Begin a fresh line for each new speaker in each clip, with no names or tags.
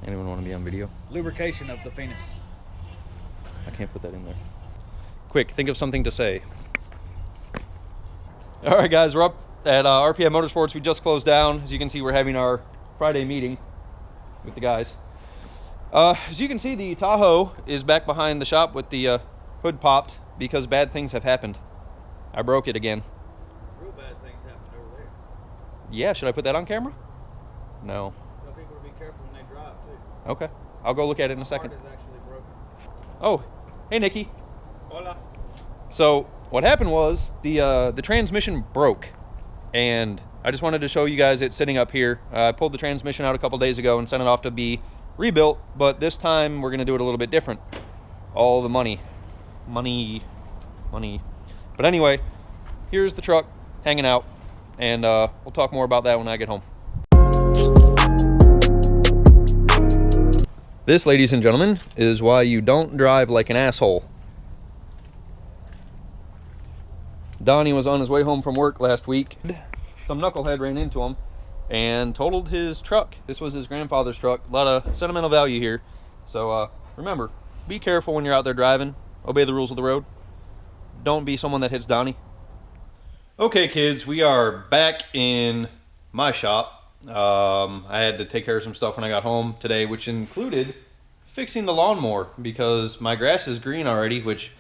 Anyone want to be on video?
Lubrication of the penis.
I can't put that in there. Quick, think of something to say. All right, guys, we're up at RPM Motorsports. We just closed down. As you can see, we're having our Friday meeting with the guys. As you can see, the Tahoe is back behind the shop with the hood popped because bad things have happened. I broke it again.
Real bad things happened over there.
Yeah, should I put that on camera? No.
Tell people to be careful when they drive too.
Okay, I'll go look at it in a second.
The part is actually broken.
Oh, hey Nikki.
Hola.
So what happened was the transmission broke, and I just wanted to show you guys it sitting up here. I pulled the transmission out a couple days ago and sent it off to be rebuilt, but this time we're gonna do it a little bit different. All the money. But anyway, here's the truck hanging out, and we'll talk more about that when I get home. This, ladies and gentlemen, is why you don't drive like an asshole. Donnie was on his way home from work last week. Some knucklehead ran into him and totaled his truck. This was his grandfather's truck. A lot of sentimental value here. So remember, be careful when you're out there driving. Obey the rules of the road. Don't be someone that hits Donnie. Okay, kids, we are back in my shop. I had to take care of some stuff when I got home today, which included fixing the lawnmower because my grass is green already, which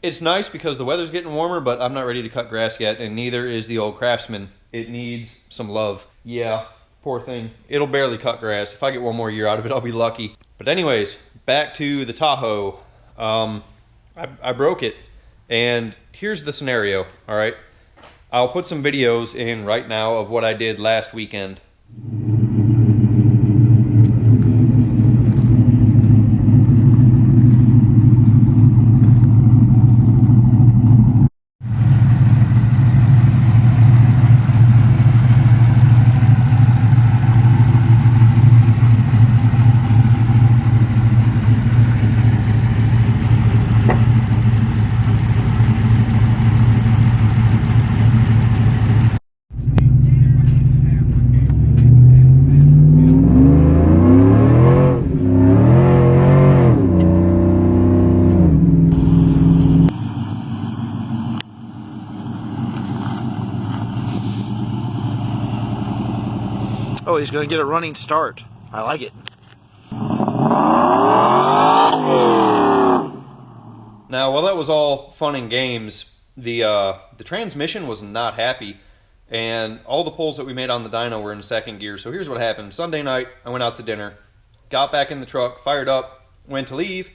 it's nice because the weather's getting warmer, but I'm not ready to cut grass yet, and neither is the old Craftsman. It needs some love. Yeah, poor thing. It'll barely cut grass. If I get one more year out of it, I'll be lucky. But anyways, back to the Tahoe. I broke it, and here's the scenario, all right? I'll put some videos in right now of what I did last weekend.
Oh, he's going to get a running start. I like it.
Now, while that was all fun and games, the transmission was not happy, and all the pulls that we made on the dyno were in second gear. So here's what happened. Sunday night, I went out to dinner, got back in the truck, fired up, went to leave,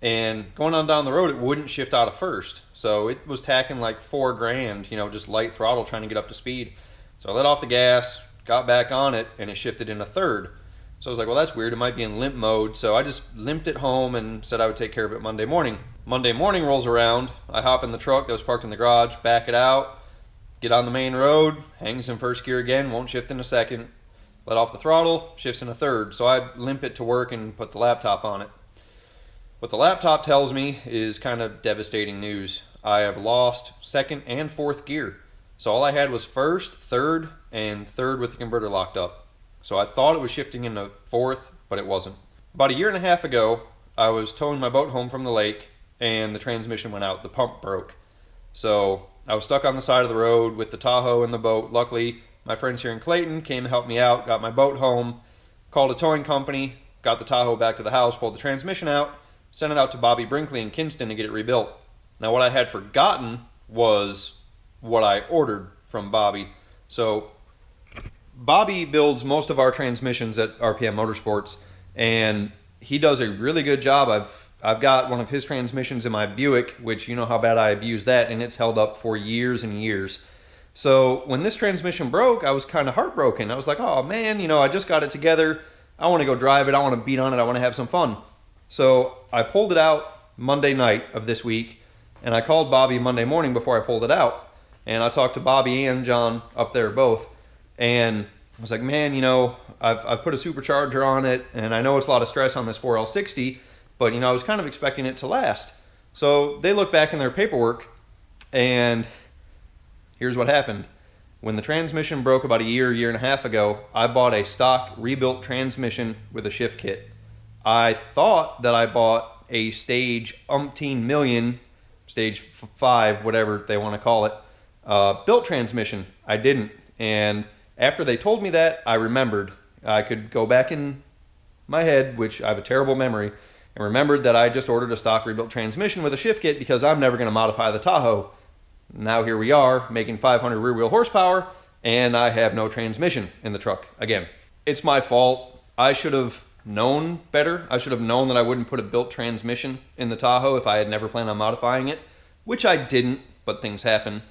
and going on down the road, it wouldn't shift out of first. So it was tacking like $4 grand, you know, just light throttle trying to get up to speed. So I let off the gas, got back on it, and it shifted in a third. So I was like, well, that's weird. It might be in limp mode. So I just limped it home and said I would take care of it Monday morning. Monday morning rolls around. I hop in the truck that was parked in the garage, back it out, get on the main road, hangs in first gear again, won't shift in a second. Let off the throttle, shifts in a third. So I limp it to work and put the laptop on it. What the laptop tells me is kind of devastating news. I have lost second and fourth gear. So all I had was first, third, and third with the converter locked up. So I thought it was shifting into fourth, but it wasn't. About a year and a half ago, I was towing my boat home from the lake, and the transmission went out. The pump broke. So I was stuck on the side of the road with the Tahoe and the boat. Luckily, my friends here in Clayton came to help me out, got my boat home, called a towing company, got the Tahoe back to the house, pulled the transmission out, sent it out to Bobby Brinkley in Kinston to get it rebuilt. Now what I had forgotten was what I ordered from Bobby. So Bobby builds most of our transmissions at RPM Motorsports, and he does a really good job. I've got one of his transmissions in my Buick, which you know how bad I abuse that, and it's held up for years and years. So when this transmission broke, I was kind of heartbroken. I was like, oh man, you know, I just got it together. I want to go drive it. I want to beat on it. I want to have some fun. So I pulled it out Monday night of this week, and I called Bobby Monday morning before I pulled it out. And I talked to Bobby and John up there both. And I was like, man, you know, I've put a supercharger on it, and I know it's a lot of stress on this 4L60, but, you know, I was kind of expecting it to last. So they look back in their paperwork, and here's what happened. When the transmission broke about a year and a half ago, I bought a stock rebuilt transmission with a shift kit. I thought that I bought a stage umpteen million, stage 5, whatever they want to call it, built transmission. I didn't. And after they told me that, I remembered. I could go back in my head, which I have a terrible memory, and remembered that I just ordered a stock rebuilt transmission with a shift kit because I'm never going to modify the Tahoe. Now here we are, making 500 rear wheel horsepower, and I have no transmission in the truck again. It's my fault. I should have known better. I should have known that I wouldn't put a built transmission in the Tahoe if I had never planned on modifying it, which I didn't, but things happen.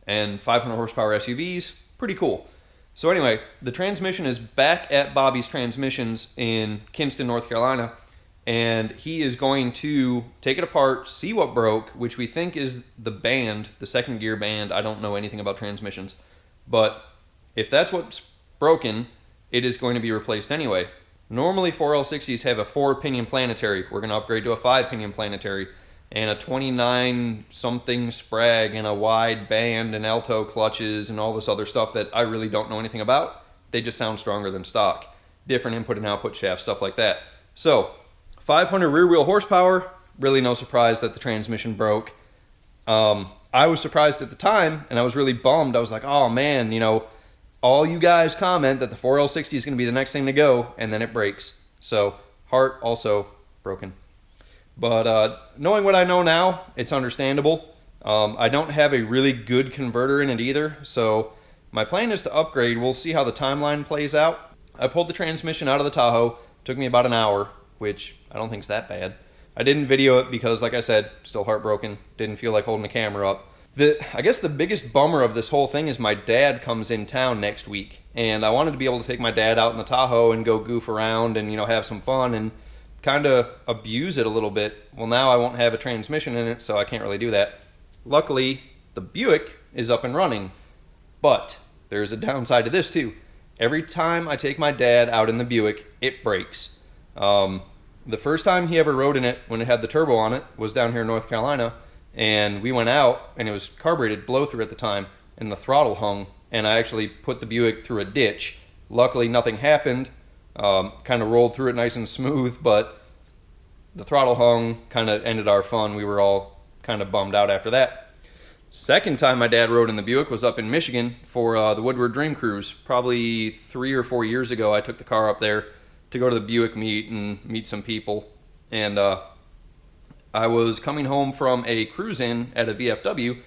And 500 horsepower SUVs, pretty cool. So anyway, the transmission is back at Bobby's Transmissions in Kinston, North Carolina, and he is going to take it apart, see what broke, which we think is the band, the second gear band. I don't know anything about transmissions, but if that's what's broken, it is going to be replaced anyway. Normally 4L60s have a 4-pinion planetary. We're going to upgrade to a 5-pinion planetary, and a 29 something sprag and a wide band and alto clutches and all this other stuff that I really don't know anything about. They just sound stronger than stock. Different input and output shafts, stuff like that. So 500 rear wheel horsepower, really no surprise that the transmission broke. I was surprised at the time, and I was really bummed. I was like, oh man, you know, all you guys comment that the 4L60 is going to be the next thing to go, and then it breaks. So heart also broken. But knowing what I know now, it's understandable. I don't have a really good converter in it either, so my plan is to upgrade. We'll see how the timeline plays out. I pulled the transmission out of the Tahoe. Took me about an hour, which I don't think is that bad. I didn't video it because, like I said, still heartbroken. Didn't feel like holding the camera up. I guess the biggest bummer of this whole thing is my dad comes in town next week, and I wanted to be able to take my dad out in the Tahoe and go goof around and, you know, have some fun and kind of abuse it a little bit. Well, now I won't have a transmission in it, so I can't really do that. Luckily, the Buick is up and running, but there's a downside to this too. Every time I take my dad out in the Buick, it breaks. The first time he ever rode in it, when it had the turbo on it, was down here in North Carolina, and we went out, and it was carbureted blow-through at the time, and the throttle hung, and I actually put the Buick through a ditch. Luckily, nothing happened. Kind of rolled through it nice and smooth, but the throttle hung, kind of ended our fun. We were all kind of bummed out after that. Second time my dad rode in the Buick was up in Michigan for the Woodward Dream Cruise. Probably 3 or 4 years ago, I took the car up there to go to the Buick meet and meet some people. And I was coming home from a cruise-in at a VFW,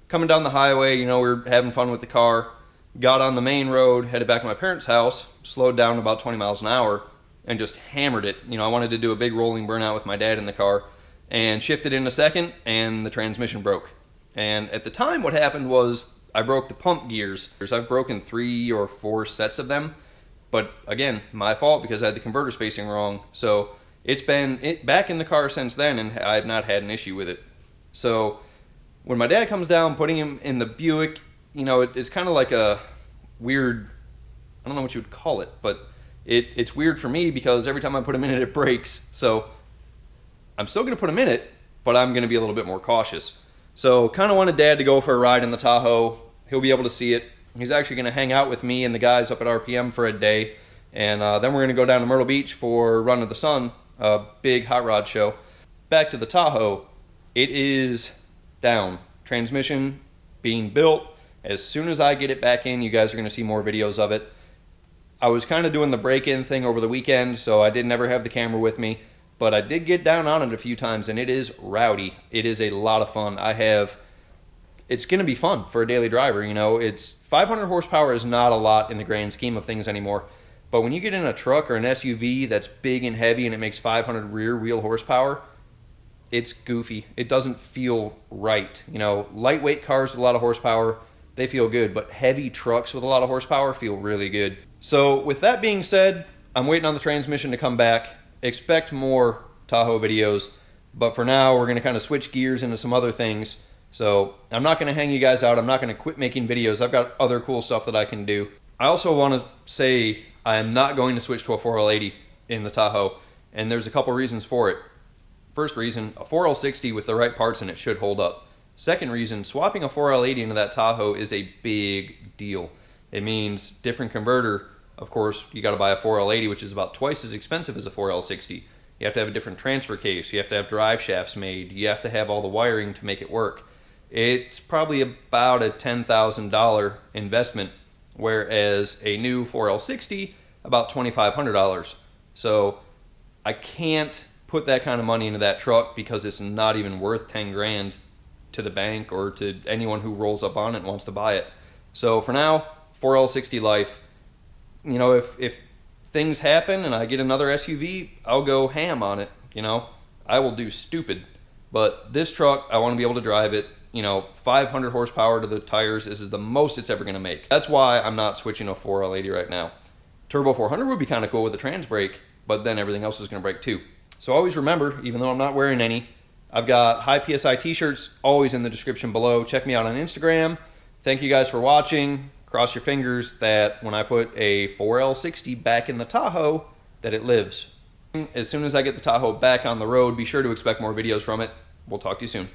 coming down the highway, you know, we were having fun with the car. Got on the main road, headed back to my parents' house, slowed down to about 20 miles an hour, and just hammered it. You know, I wanted to do a big rolling burnout with my dad in the car, and shifted in a second, and the transmission broke. And at the time, what happened was I broke the pump gears. I've broken 3 or 4 sets of them, but again, my fault because I had the converter spacing wrong. So it's been back in the car since then, and I've not had an issue with it. So when my dad comes down, putting him in the Buick, you know, it's kind of like a weird, I don't know what you would call it, but it's weird for me because every time I put him in it, it breaks. So I'm still going to put him in it, but I'm going to be a little bit more cautious. So kind of wanted Dad to go for a ride in the Tahoe. He'll be able to see it. He's actually going to hang out with me and the guys up at RPM for a day. And then we're going to go down to Myrtle Beach for Run of the Sun, a big hot rod show. Back to the Tahoe. It is down. Transmission being built. As soon as I get it back in, you guys are going to see more videos of it. I was kind of doing the break-in thing over the weekend, so I didn't ever have the camera with me, but I did get down on it a few times, and it is rowdy. It is a lot of fun. It's going to be fun for a daily driver, you know. 500 horsepower is not a lot in the grand scheme of things anymore, but when you get in a truck or an SUV that's big and heavy and it makes 500 rear wheel horsepower, it's goofy. It doesn't feel right. You know, lightweight cars with a lot of horsepower, they feel good, but heavy trucks with a lot of horsepower feel really good. So with that being said, I'm waiting on the transmission to come back. Expect more Tahoe videos, but for now we're going to kind of switch gears into some other things. So I'm not going to hang you guys out. I'm not going to quit making videos. I've got other cool stuff that I can do. I also want to say I am not going to switch to a 4L80 in the Tahoe, and there's a couple reasons for it. First reason, a 4L60 with the right parts in it should hold up. Second reason, swapping a 4L80 into that Tahoe is a big deal. It means different converter. Of course, you got to buy a 4L80, which is about twice as expensive as a 4L60. You have to have a different transfer case. You have to have drive shafts made. You have to have all the wiring to make it work. It's probably about a $10,000 investment, whereas a new 4L60, about $2,500. So I can't put that kind of money into that truck because it's not even worth 10 grand to the bank or to anyone who rolls up on it and wants to buy it. So for now, 4L60 life. You know, if things happen and I get another SUV, I'll go ham on it. You know, I will do stupid. But this truck, I want to be able to drive it. You know, 500 horsepower to the tires. This is the most it's ever going to make. That's why I'm not switching to a 4L80 right now. Turbo 400 would be kind of cool with a trans brake, but then everything else is going to break too. So always remember, even though I'm not wearing any, I've got high PSI t-shirts always in the description below. Check me out on Instagram. Thank you guys for watching. Cross your fingers that when I put a 4L60 back in the Tahoe, that it lives. As soon as I get the Tahoe back on the road, be sure to expect more videos from it. We'll talk to you soon.